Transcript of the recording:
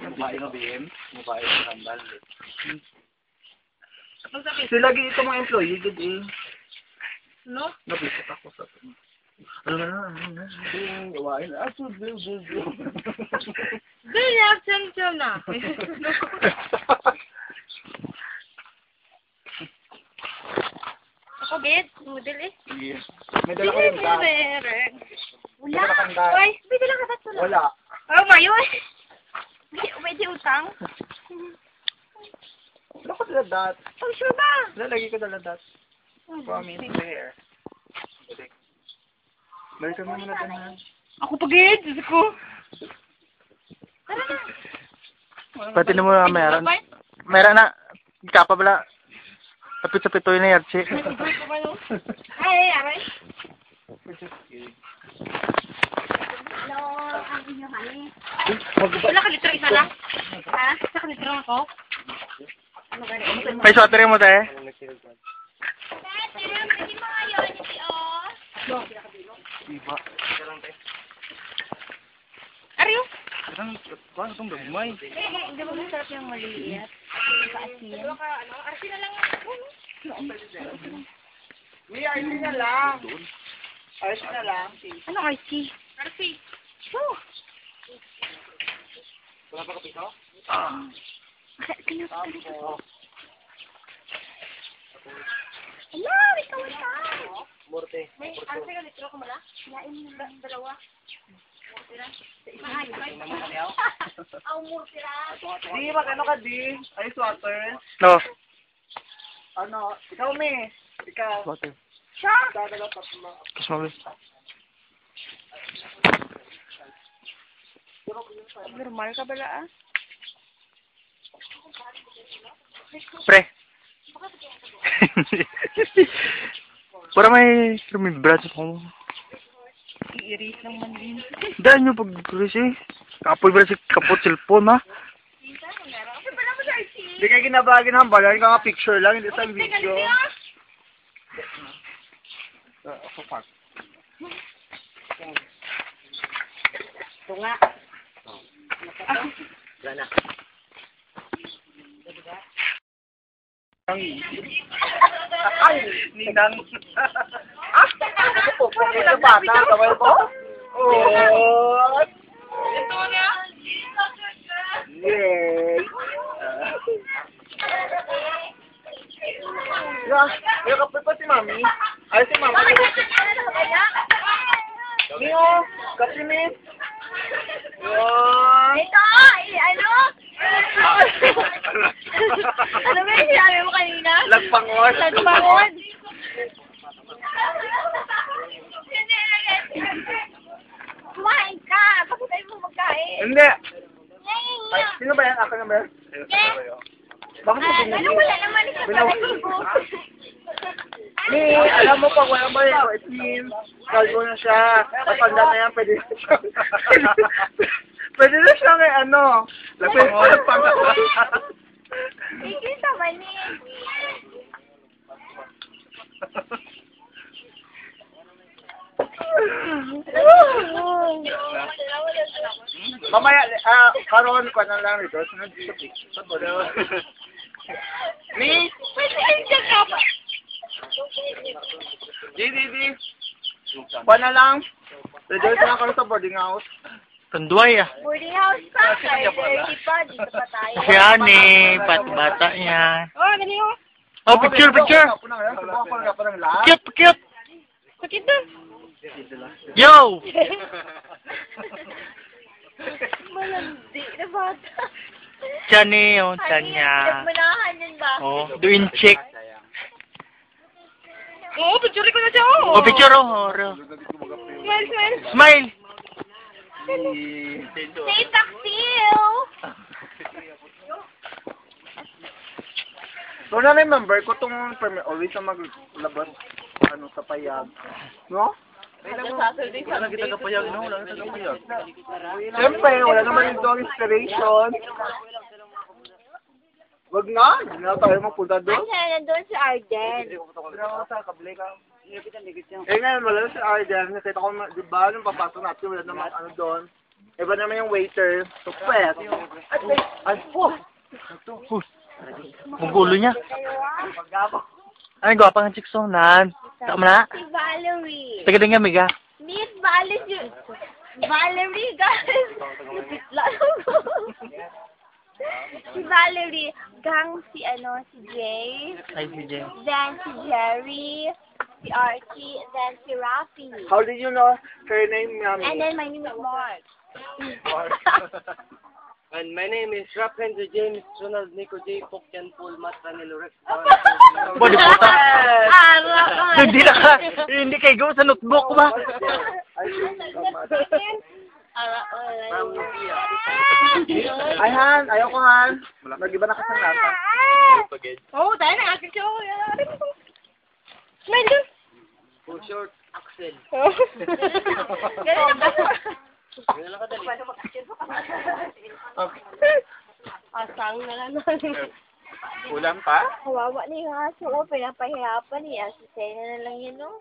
Mabait na BM. Mabait na sandal. Sila ito mga employee, good eh. No? Nabisit ako sa ito. Ano na? Gawain. Dili, absent siya na. Ako, Bed. Model eh. Yes. May dala ko yung dad. Wala. Ay, may dala ka dad. Wala. Oh, mayon. May di utang. Wala ko dala dad. Oh, sure ba? Lagi ko dala dad. Promise. There. Balik kami muna din ha. Ako pa, Bed. Diyos ko. Tara na. Pati na mo na meron. Meron na. Kapabala. Tapit-tapit to yun na yarchi. Ay, aray. Hello, ang inyo kami. Wala ka litro isa lang? Ha? Isa ka litro ako? Ano gano'n? May swatter mo tayo. Hindi mo ngayon, hindi o. Iba. Ariyo? Paano itong gamay? Hindi mo masarap yung maliliit. Kaasin. Arsin na lang. May RC na lang. RC na lang. Ano RC? RC. Oh. Wala pa kapito? Ala, ikaw. Morte. May RC ka litro ko mala? Lain dalawa. Murtira. Aw, murtira. Di, mag-ano ka, Di? Ay, swatter. No. Ano? Ikaw, me. Ikaw. Swatter. Siya. Dadala tatlo. Kas mabis. Normal ka bala ah? Pre. Para may braso ko. I-erase lang man din. Dahil nyo pag-erase eh. Kapoy ba si kapot cellphone ha? Hindi kayo ginabagin ng balan. Ka nga picture lang. Hindi sa video. Ako pa. Ito nga. Gana. Ay! Ninang. Ano po? Pagkakita sa bata. Tawal po? Oh! Ito nga. Yay! May kape pa si Mami. Ay, si Mami. Mio, kape mi. Yun. Ito! Ano? Ano ba yung sinabi mo kanina? Lagpangon. Lagpangon. Kumain ka! Bakit tayo mo magkain? Hindi. Ay, sino ba yan? Ako na ba yan? Bakit mo Ano binili? wala naman isa pala hibo? Ni, alam mo pag wala ba yun, it means, kalbo na siya. Matanda na yan, pwede na siya. Pwede na siya ngay ano. Lagpangon. Ikita ba ni? Mamaya, karon ko na lang ito. Sunod sa picture. Ni? Pwede ka ka pa. Di. Pa na lang. Rejoice na kami sa boarding house. Tanduay ah. Boarding house pa. Kaya dirty pa. Dito pa tayo. Yan eh. Bata niya. Oh, dali oh. Oh, picture. Cute. Sakit na. Yo! Malandi na bata. Tiyan eh. Oh, tiyan niya. Pinagmanahan yan ba? Oh, doing check. Oo, picture ko na siya oh. Oh, picture oh. Smile. Smile. Say taksil. So, na-remember ko itong always na maglabas sa payag. No? Wala kita kapayag, no? Wala kita kapayag. Siyempre, wala naman yung dog inspiration. Wag na. Hindi na tayo magpunta doon. Ay, nandun si Arden. Sa kable ka. Eh ngayon, wala na si Arden. Nakita ko, di ba, nung papasok natin, wala naman ano doon. Iba naman yung waiter. Tupet. Ay, po. Magulo niya. Ay, gwapa ng chiksonan. Tama na. Si Valerie. Taga din nga, Miga. Miss Valerie. Valerie, guys. Lalo ko. Si Valerie. Gang si si Jay. Ay, si Jen. Then si Jerry. Si Archie. Then si Rafi. How did you know her name, Mami? And then my name is Mark. And my name is Rafael James Ronald Nico J. Pokyan Paul Matranilo Rex. Body puta. Ara. Hindi kayo gawa sa notebook ba? Ay, Han. Ayoko, Han. Nag-iba na kasi ng lata. Oh, dahil nang aking show. Smile dun. For short, Axel. Ganun ba? Ganun lang kadali. Asang na lang. Kulang pa? Kawawa ni yung aso ko. Pinapahirapan niya. Asisay na lang yun, no?